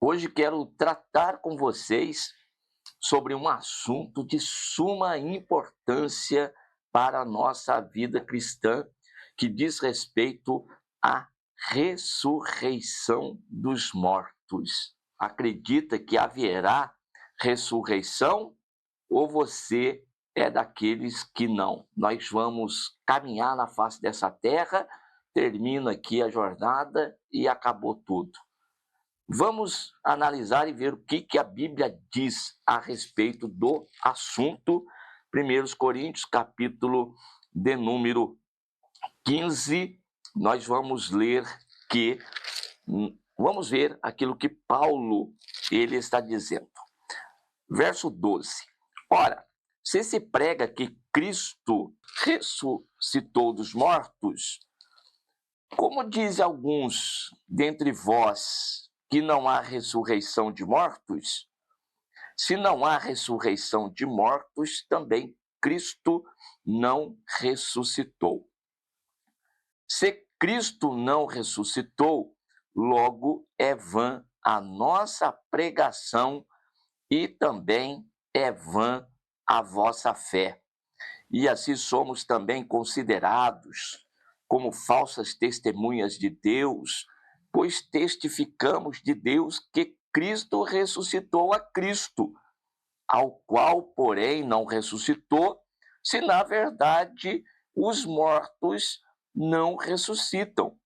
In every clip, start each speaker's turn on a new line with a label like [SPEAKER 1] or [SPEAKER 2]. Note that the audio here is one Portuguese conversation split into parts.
[SPEAKER 1] Hoje quero tratar com vocês sobre um assunto de suma importância para a nossa vida cristã, que diz respeito à ressurreição dos mortos. Acredita que haverá ressurreição ou você é daqueles que não? Nós vamos caminhar na face dessa terra, termina aqui a jornada e acabou tudo. Vamos analisar e ver o que a Bíblia diz a respeito do assunto. 1 Coríntios, capítulo de número 15, nós vamos ler que, vamos ver aquilo que Paulo ele está dizendo. Verso 12. Ora, se prega que Cristo ressuscitou dos mortos, como dizem alguns dentre vós que não há ressurreição de mortos, se não há ressurreição de mortos, também Cristo não ressuscitou. Se Cristo não ressuscitou, logo é vã a nossa pregação e também é vã a vossa fé. E assim somos também considerados como falsas testemunhas de Deus, pois testificamos de Deus que Cristo ressuscitou a Cristo, ao qual, porém, não ressuscitou, se na verdade os mortos não ressuscitam.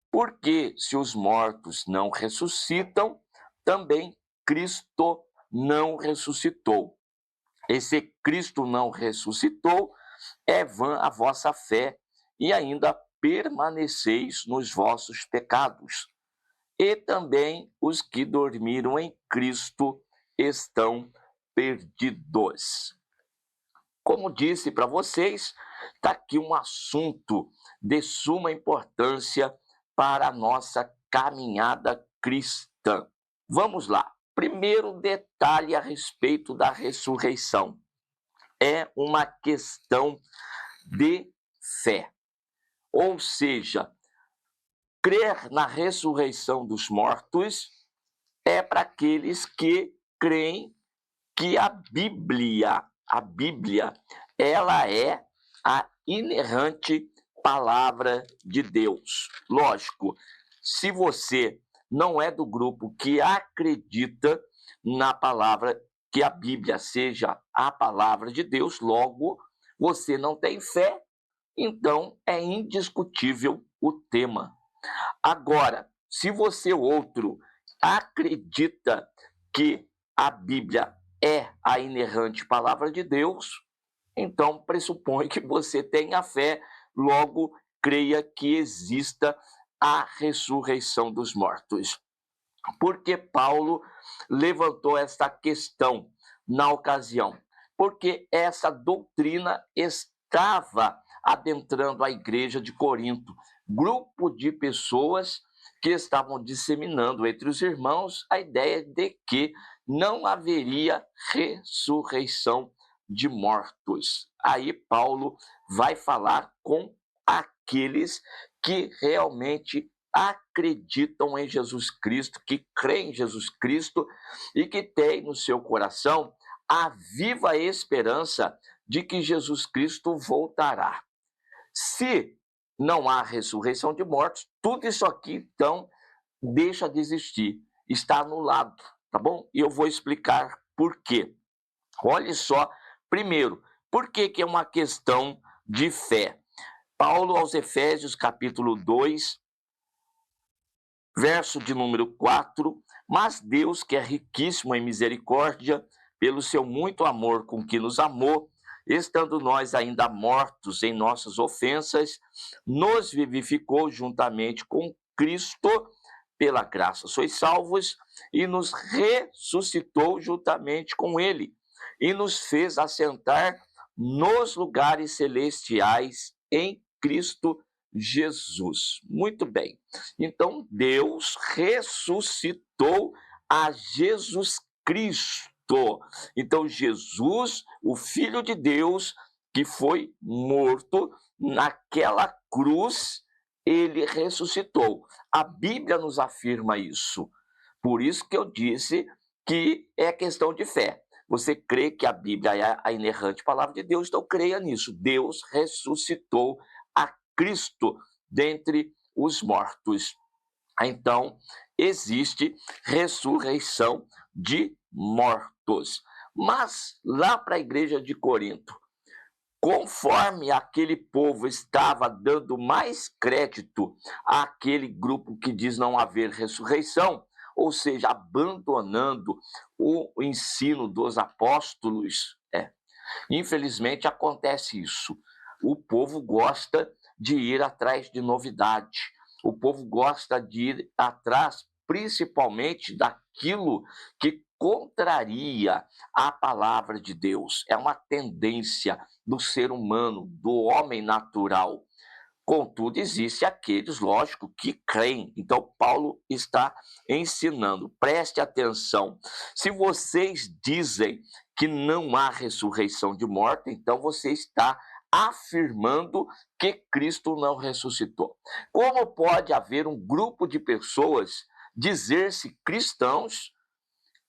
[SPEAKER 1] Porque se os mortos não ressuscitam, também Cristo não ressuscitou. E se Cristo não ressuscitou, é vã a vossa fé, e ainda permaneceis nos vossos pecados. E também os que dormiram em Cristo estão perdidos. Como disse para vocês, está aqui um assunto de suma importância para a nossa caminhada cristã. Vamos lá. Primeiro detalhe a respeito da ressurreição. É uma questão de fé. Ou seja, crer na ressurreição dos mortos é para aqueles que creem que a Bíblia, ela é a inerrante palavra de Deus. Lógico, se você não é do grupo que acredita na palavra, que a Bíblia seja a palavra de Deus, logo você não tem fé, então é indiscutível o tema. Agora, se você outro acredita que a Bíblia é a inerrante palavra de Deus, então pressupõe que você tenha fé, logo creia que exista a ressurreição dos mortos. Porque Paulo levantou esta questão na ocasião? Porque essa doutrina estava adentrando a igreja de Corinto, grupo de pessoas que estavam disseminando entre os irmãos a ideia de que não haveria ressurreição de mortos. Aí Paulo vai falar com aqueles que realmente acreditam em Jesus Cristo, que creem em Jesus Cristo e que têm no seu coração a viva esperança de que Jesus Cristo voltará. Se não há ressurreição de mortos, tudo isso aqui, então, deixa de existir, está anulado, tá bom? E eu vou explicar por quê. Olha só, primeiro, por que é uma questão de fé? Paulo aos Efésios, capítulo 2, verso de número 4, mas Deus, que é riquíssimo em misericórdia, pelo seu muito amor com que nos amou, estando nós ainda mortos em nossas ofensas, nos vivificou juntamente com Cristo, pela graça sois salvos, e nos ressuscitou juntamente com ele, e nos fez assentar nos lugares celestiais em Cristo Jesus. Muito bem. Então, Deus ressuscitou a Jesus Cristo. Então, Jesus, o Filho de Deus, que foi morto naquela cruz, ele ressuscitou. A Bíblia nos afirma isso. Por isso que eu disse que é questão de fé. Você crê que a Bíblia é a inerrante palavra de Deus, então creia nisso. Deus ressuscitou a Cristo dentre os mortos. Então, existe ressurreição de mortos. Mas, lá para a igreja de Corinto, conforme aquele povo estava dando mais crédito àquele grupo que diz não haver ressurreição, ou seja, abandonando o ensino dos apóstolos, infelizmente acontece isso. O povo gosta de ir atrás de novidade. O povo gosta de ir atrás, principalmente, daquilo que contraria a palavra de Deus. É uma tendência do ser humano, do homem natural. Contudo, existe aqueles, lógico, que creem. Então, Paulo está ensinando, preste atenção. Se vocês dizem que não há ressurreição de morto, então você está afirmando que Cristo não ressuscitou. Como pode haver um grupo de pessoas dizer-se cristãos,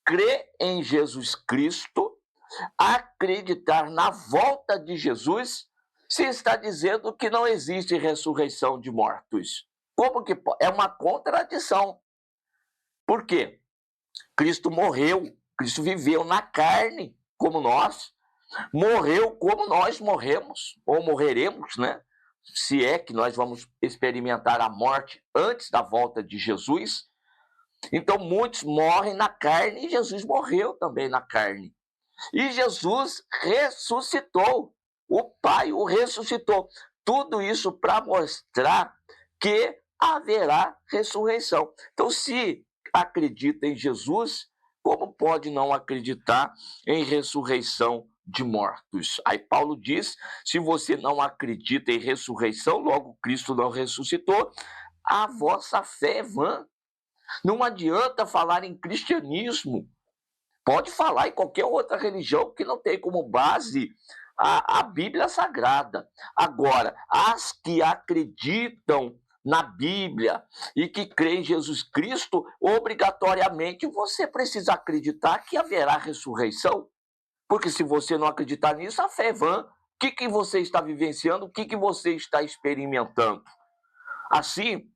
[SPEAKER 1] crer em Jesus Cristo, acreditar na volta de Jesus, se está dizendo que não existe ressurreição de mortos? Como que é uma contradição? Por quê? Cristo morreu, Cristo viveu na carne, como nós, morreu como nós morremos, ou morreremos, né? Se é que nós vamos experimentar a morte antes da volta de Jesus. Então, muitos morrem na carne e Jesus morreu também na carne. E Jesus ressuscitou. O Pai o ressuscitou. Tudo isso para mostrar que haverá ressurreição. Então, se acredita em Jesus, como pode não acreditar em ressurreição de mortos? Aí Paulo diz: se você não acredita em ressurreição, logo Cristo não ressuscitou, a vossa fé é vã. Não adianta falar em cristianismo. Pode falar em qualquer outra religião que não tem como base a Bíblia Sagrada. Agora, as que acreditam na Bíblia e que creem em Jesus Cristo, obrigatoriamente você precisa acreditar que haverá ressurreição. Porque se você não acreditar nisso, a fé é vã. O que você está vivenciando? O que você está experimentando? Assim,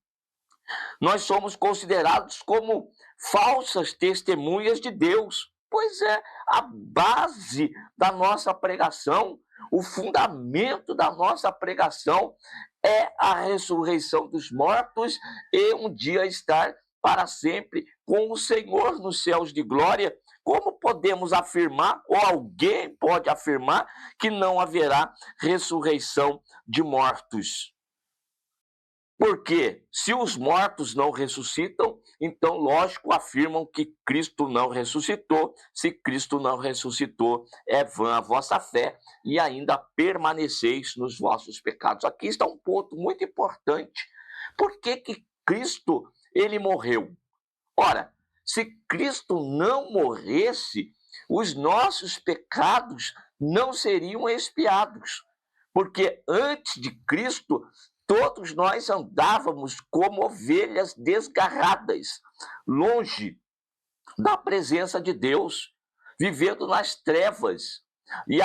[SPEAKER 1] nós somos considerados como falsas testemunhas de Deus. Pois é, a base da nossa pregação, o fundamento da nossa pregação é a ressurreição dos mortos e um dia estar para sempre com o Senhor nos céus de glória. Como podemos afirmar, ou alguém pode afirmar, que não haverá ressurreição de mortos? Porque se os mortos não ressuscitam, então, lógico, afirmam que Cristo não ressuscitou. Se Cristo não ressuscitou, é vã a vossa fé e ainda permaneceis nos vossos pecados. Aqui está um ponto muito importante. Por que Cristo ele morreu? Ora, se Cristo não morresse, os nossos pecados não seriam expiados. Porque antes de Cristo, todos nós andávamos como ovelhas desgarradas, longe da presença de Deus, vivendo nas trevas. E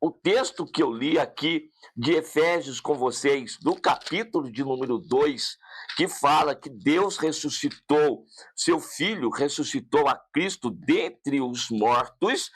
[SPEAKER 1] o texto que eu li aqui de Efésios com vocês, do capítulo de número 2, que fala que Deus ressuscitou, seu Filho ressuscitou a Cristo dentre os mortos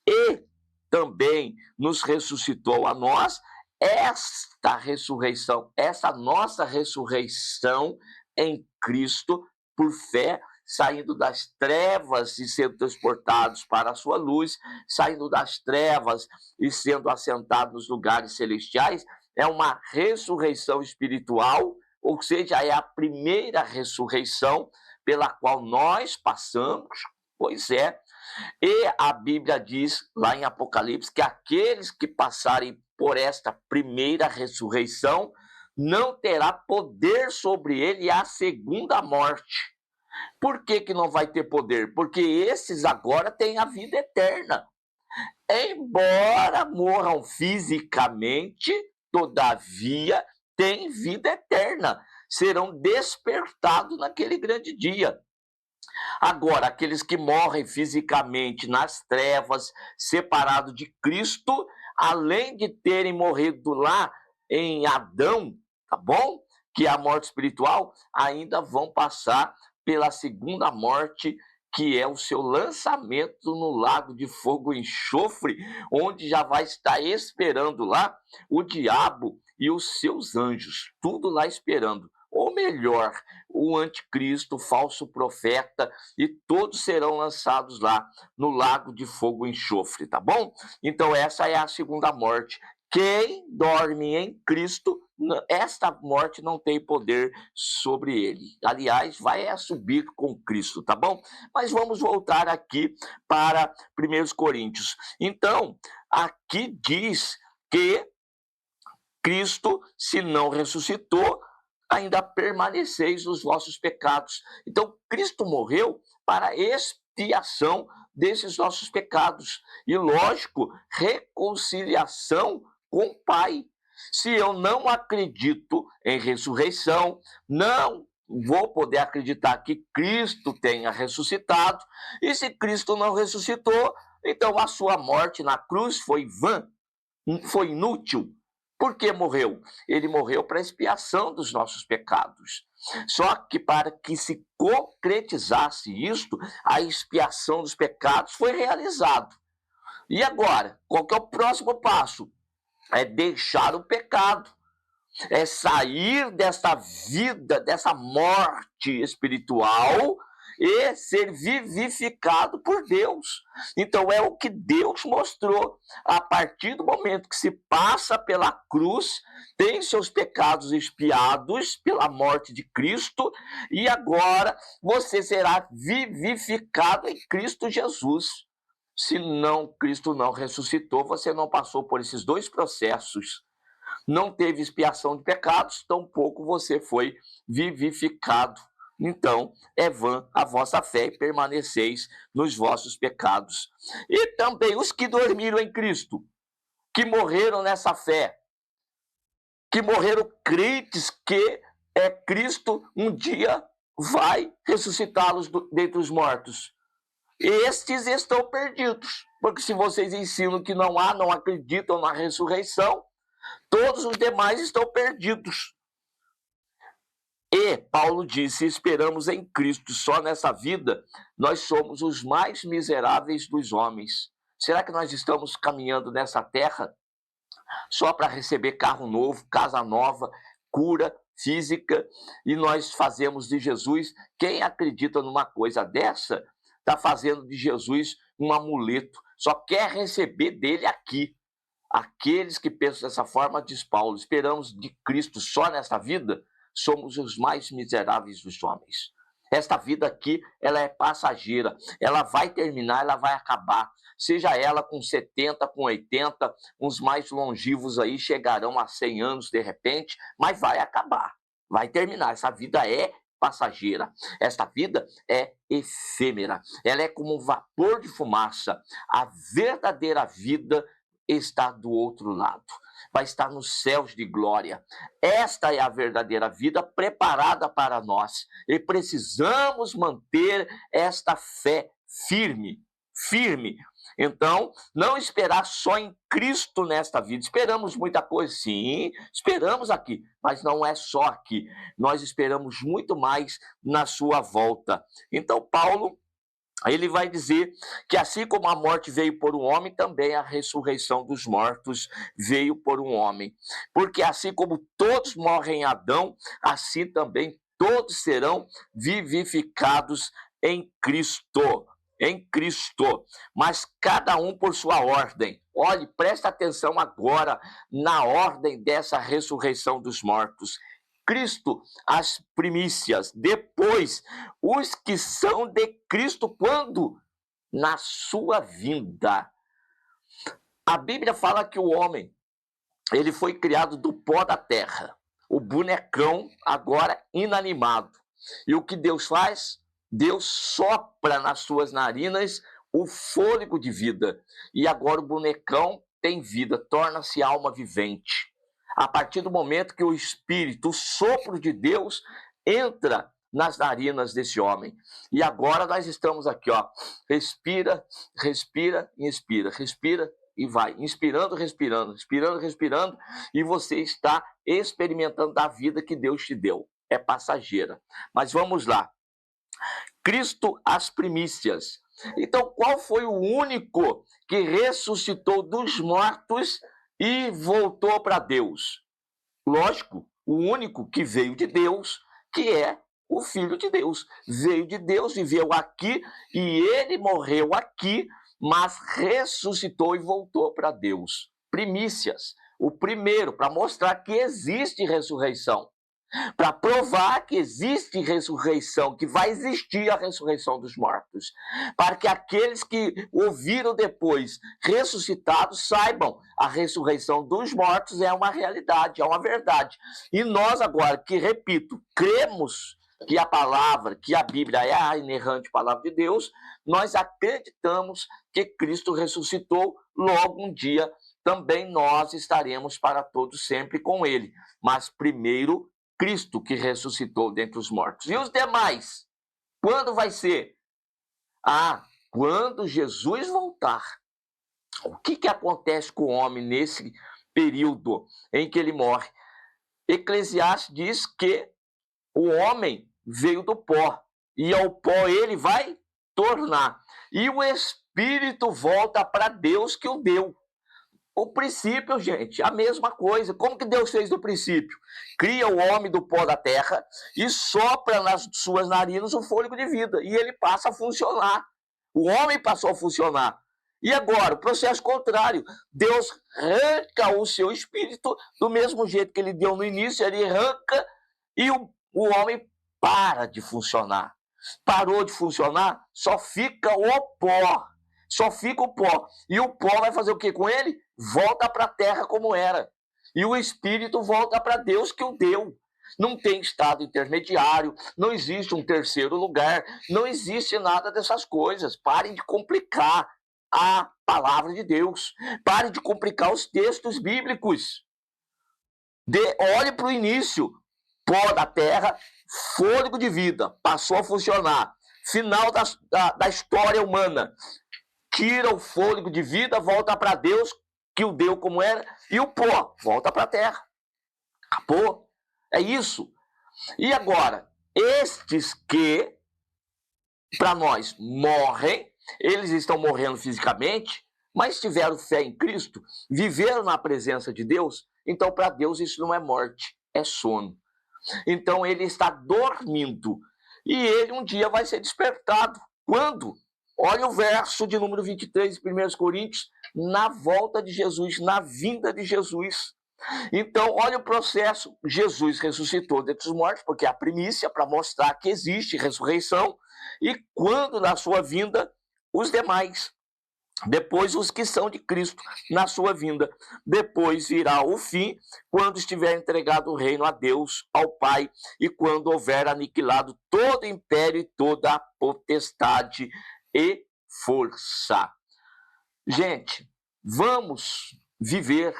[SPEAKER 1] e também nos ressuscitou a nós. Esta ressurreição, essa nossa ressurreição em Cristo, por fé, saindo das trevas e sendo transportados para a sua luz, saindo das trevas e sendo assentados nos lugares celestiais, é uma ressurreição espiritual, ou seja, é a primeira ressurreição pela qual nós passamos, pois é. E a Bíblia diz lá em Apocalipse que aqueles que passarem por esta primeira ressurreição não terá poder sobre ele a segunda morte. Por que não vai ter poder? Porque esses agora têm a vida eterna. Embora morram fisicamente, todavia têm vida eterna. Serão despertados naquele grande dia. Agora, aqueles que morrem fisicamente nas trevas, separados de Cristo, além de terem morrido lá em Adão, tá bom? Que é a morte espiritual, ainda vão passar pela segunda morte, que é o seu lançamento no lago de fogo e enxofre, onde já vai estar esperando lá o diabo e os seus anjos, tudo lá esperando. Ou melhor, o anticristo, o falso profeta, e todos serão lançados lá no lago de fogo e enxofre, tá bom? Então essa é a segunda morte. Quem dorme em Cristo, esta morte não tem poder sobre ele. Aliás, vai subir com Cristo, tá bom? Mas vamos voltar aqui para 1 Coríntios. Então, aqui diz que Cristo, se não ressuscitou, ainda permaneceis nos vossos pecados. Então, Cristo morreu para expiação desses nossos pecados. E, lógico, reconciliação com o Pai. Se eu não acredito em ressurreição, não vou poder acreditar que Cristo tenha ressuscitado. E se Cristo não ressuscitou, então a sua morte na cruz foi vã, foi inútil. Por que morreu? Ele morreu para expiação dos nossos pecados. Só que para que se concretizasse isto, a expiação dos pecados foi realizado. E agora, qual que é o próximo passo? É deixar o pecado. É sair dessa vida, dessa morte espiritual e ser vivificado por Deus. Então é o que Deus mostrou. A partir do momento que se passa pela cruz, tem seus pecados expiados pela morte de Cristo, e agora você será vivificado em Cristo Jesus. Se não, Cristo não ressuscitou, você não passou por esses dois processos. Não teve expiação de pecados, tampouco você foi vivificado. Então, é vã a vossa fé e permaneceis nos vossos pecados. E também os que dormiram em Cristo, que morreram nessa fé, que morreram crentes que Cristo um dia vai ressuscitá-los dentre os mortos. Estes estão perdidos, porque se vocês ensinam que não acreditam na ressurreição, todos os demais estão perdidos. E Paulo disse: esperamos em Cristo, só nessa vida nós somos os mais miseráveis dos homens. Será que nós estamos caminhando nessa terra só para receber carro novo, casa nova, cura física, e nós fazemos de Jesus? Quem acredita numa coisa dessa está fazendo de Jesus um amuleto, só quer receber dele aqui. Aqueles que pensam dessa forma, diz Paulo, esperamos de Cristo só nesta vida, somos os mais miseráveis dos homens. Esta vida aqui, ela é passageira, ela vai terminar, ela vai acabar. Seja ela com 70, com 80, uns mais longivos aí chegarão a 100 anos de repente, mas vai acabar, vai terminar. Essa vida é passageira, esta vida é efêmera, ela é como um vapor de fumaça. A verdadeira vida está do outro lado, vai estar nos céus de glória. Esta é a verdadeira vida preparada para nós, e precisamos manter esta fé firme. Então, não esperar só em Cristo nesta vida. Esperamos muita coisa, sim, esperamos aqui, mas não é só aqui. Nós esperamos muito mais na sua volta. Então, Paulo, ele vai dizer que assim como a morte veio por um homem, também a ressurreição dos mortos veio por um homem. Porque assim como todos morrem em Adão, assim também todos serão vivificados em Cristo. Em Cristo, mas cada um por sua ordem. Olhe, presta atenção agora na ordem dessa ressurreição dos mortos. Cristo, as primícias, depois os que são de Cristo, quando? Na sua vinda. A Bíblia fala que o homem, ele foi criado do pó da terra, o bonecão agora inanimado. E o que Deus faz? Deus sopra nas suas narinas o fôlego de vida. E agora o bonecão tem vida, torna-se alma vivente. A partir do momento que o Espírito, o sopro de Deus, entra nas narinas desse homem. E agora nós estamos aqui, ó. Respira, respira e expira. Respira e vai. Inspirando, respirando. Inspirando, respirando. E você está experimentando a vida que Deus te deu. É passageira. Mas vamos lá. Cristo as primícias. Então, qual foi o único que ressuscitou dos mortos e voltou para Deus? Lógico, o único que veio de Deus, que é o Filho de Deus. Veio de Deus, viveu aqui e ele morreu aqui, mas ressuscitou e voltou para Deus. Primícias. O primeiro, para mostrar que existe ressurreição. Para provar que existe ressurreição, que vai existir a ressurreição dos mortos, para que aqueles que ouviram depois ressuscitados saibam a ressurreição dos mortos é uma realidade, é uma verdade. E nós agora, que repito, cremos que a palavra, que a Bíblia é a inerrante palavra de Deus, nós acreditamos que Cristo ressuscitou, logo um dia também nós estaremos para todos sempre com ele. Mas primeiro Cristo que ressuscitou dentre os mortos. E os demais? Quando vai ser? Quando Jesus voltar. O que acontece com o homem nesse período em que ele morre? Eclesiastes diz que o homem veio do pó, e ao pó ele vai tornar. E o espírito volta para Deus que o deu. O princípio, gente, a mesma coisa. Como que Deus fez no princípio? Cria o homem do pó da terra e sopra nas suas narinas o fôlego de vida. E ele passa a funcionar. O homem passou a funcionar. E agora, o processo contrário. Deus arranca o seu espírito do mesmo jeito que ele deu no início, ele arranca e o homem para de funcionar. Parou de funcionar, só fica o pó. Só fica o pó. E o pó vai fazer o que com ele? Volta para a terra como era. E o espírito volta para Deus que o deu. Não tem estado intermediário, não existe um terceiro lugar, não existe nada dessas coisas. Parem de complicar a palavra de Deus. Parem de complicar os textos bíblicos. Olhe para o início. Pó da terra, fôlego de vida, passou a funcionar. Final da história humana. Tira o fôlego de vida, volta para Deus, que o deu como era, e o pó volta para a terra. Acabou. É isso. E agora, estes que, para nós, morrem, eles estão morrendo fisicamente, mas tiveram fé em Cristo, viveram na presença de Deus, então para Deus isso não é morte, é sono. Então ele está dormindo, e ele um dia vai ser despertado. Quando? Olha o verso de número 23 de 1 Coríntios, na volta de Jesus, na vinda de Jesus. Então, olha o processo. Jesus ressuscitou dentre os mortos, porque é a primícia para mostrar que existe ressurreição. E quando na sua vinda, os demais. Depois os que são de Cristo na sua vinda. Depois virá o fim, quando estiver entregado o reino a Deus, ao Pai, e quando houver aniquilado todo império e toda a potestade e força. Gente, vamos viver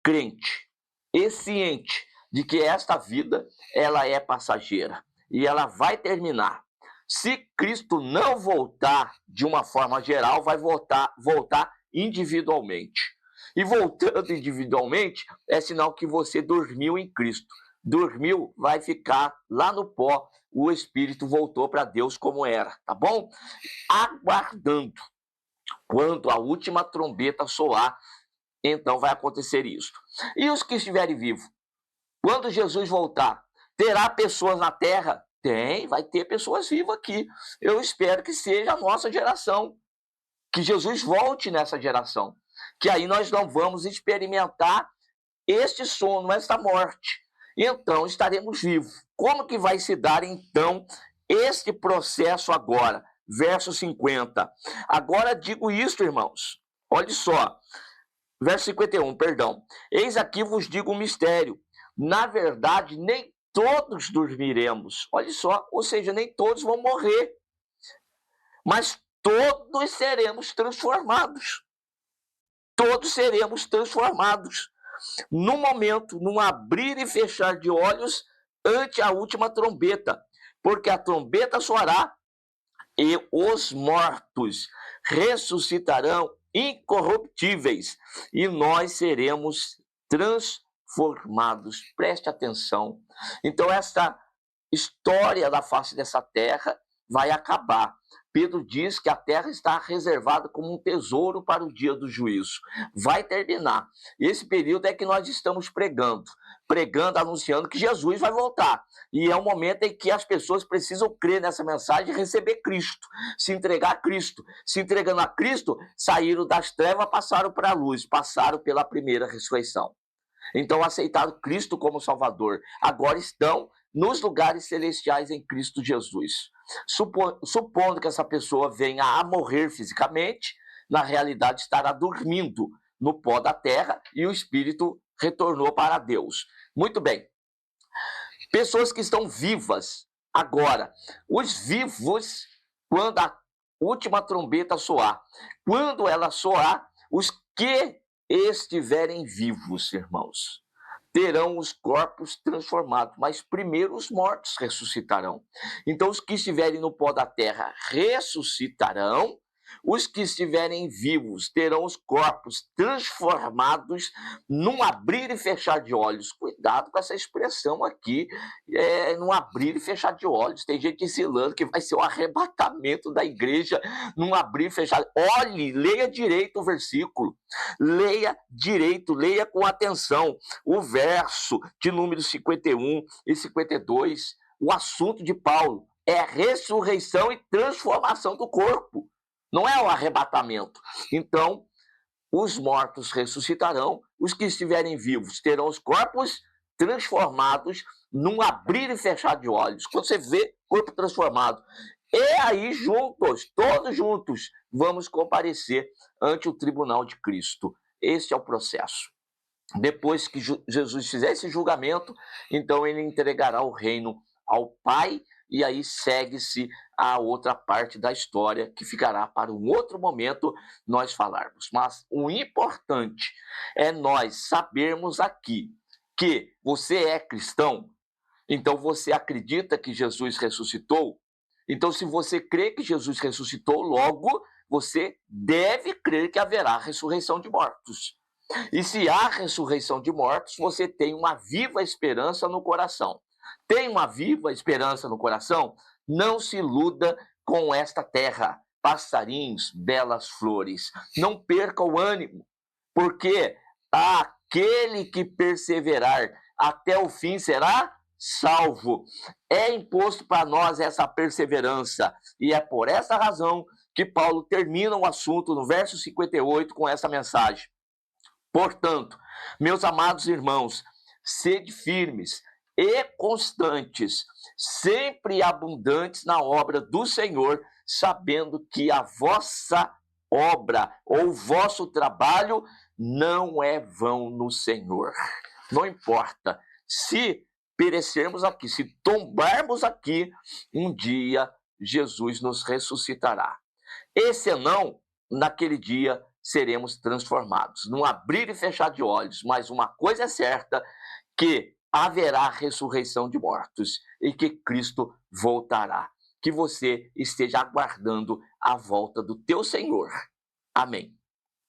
[SPEAKER 1] crente e ciente de que esta vida ela é passageira e ela vai terminar. Se Cristo não voltar de uma forma geral, vai voltar individualmente. E voltando individualmente, é sinal que você dormiu em Cristo. Dormiu, vai ficar lá no pó. O Espírito voltou para Deus como era, tá bom? Aguardando. Quando a última trombeta soar, então vai acontecer isso. E os que estiverem vivos? Quando Jesus voltar, terá pessoas na terra? Vai ter pessoas vivas aqui. Eu espero que seja a nossa geração. Que Jesus volte nessa geração. Que aí nós não vamos experimentar este sono, esta morte. Então estaremos vivos. Como que vai se dar, então, este processo agora? Verso 50. Agora digo isto, irmãos. Olha só. Verso 51, perdão. Eis aqui vos digo um mistério. Na verdade, nem todos dormiremos. Olha só, ou seja, nem todos vão morrer. Mas todos seremos transformados. Todos seremos transformados. No momento, num abrir e fechar de olhos, ante a última trombeta, porque a trombeta soará e os mortos ressuscitarão incorruptíveis e nós seremos transformados. Preste atenção. Então, essa história da face dessa terra vai acabar. Pedro diz que a terra está reservada como um tesouro para o dia do juízo. Vai terminar. Esse período é que nós estamos pregando, anunciando que Jesus vai voltar. E é um momento em que as pessoas precisam crer nessa mensagem e receber Cristo, se entregar a Cristo. Se entregando a Cristo, saíram das trevas, passaram para a luz, passaram pela primeira ressurreição. Então aceitaram Cristo como Salvador. Agora estão nos lugares celestiais em Cristo Jesus. Supondo que essa pessoa venha a morrer fisicamente, na realidade estará dormindo no pó da terra e o espírito retornou para Deus. Muito bem. Pessoas que estão vivas agora. Os vivos, quando a última trombeta soar. Quando ela soar, os que estiverem vivos, irmãos, terão os corpos transformados, mas primeiro os mortos ressuscitarão. Então, os que estiverem no pó da terra ressuscitarão, os que estiverem vivos terão os corpos transformados num abrir e fechar de olhos. Cuidado com essa expressão aqui, num abrir e fechar de olhos. Tem gente ensinando que vai ser o arrebatamento da igreja num abrir e fechar. Olhe, leia direito o versículo. Leia direito, leia com atenção o verso de número 51 e 52. O assunto de Paulo é ressurreição e transformação do corpo. Não é o arrebatamento. Então, os mortos ressuscitarão, os que estiverem vivos terão os corpos transformados num abrir e fechar de olhos. Quando você vê corpo transformado, e aí juntos, todos juntos, vamos comparecer ante o tribunal de Cristo. Este é o processo. Depois que Jesus fizer esse julgamento, então ele entregará o reino ao Pai, e aí segue-se a outra parte da história, que ficará para um outro momento nós falarmos. Mas o importante é nós sabermos aqui que você é cristão, então você acredita que Jesus ressuscitou. Então, se você crê que Jesus ressuscitou, logo você deve crer que haverá ressurreição de mortos. E se há ressurreição de mortos, você tem uma viva esperança no coração. Tem uma viva esperança no coração? Não se iluda com esta terra, passarinhos, belas flores. Não perca o ânimo, porque aquele que perseverar até o fim será salvo. É imposto para nós essa perseverança, e é por essa razão que Paulo termina o assunto no verso 58 com essa mensagem. Portanto, meus amados irmãos, sede firmes e constantes, sempre abundantes na obra do Senhor, sabendo que a vossa obra ou o vosso trabalho não é vão no Senhor. Não importa se perecermos aqui, se tombarmos aqui, um dia Jesus nos ressuscitará. E senão, naquele dia seremos transformados, num abrir e fechar de olhos. Mas uma coisa é certa, que haverá ressurreição de mortos e que Cristo voltará. Que você esteja aguardando a volta do teu Senhor. Amém.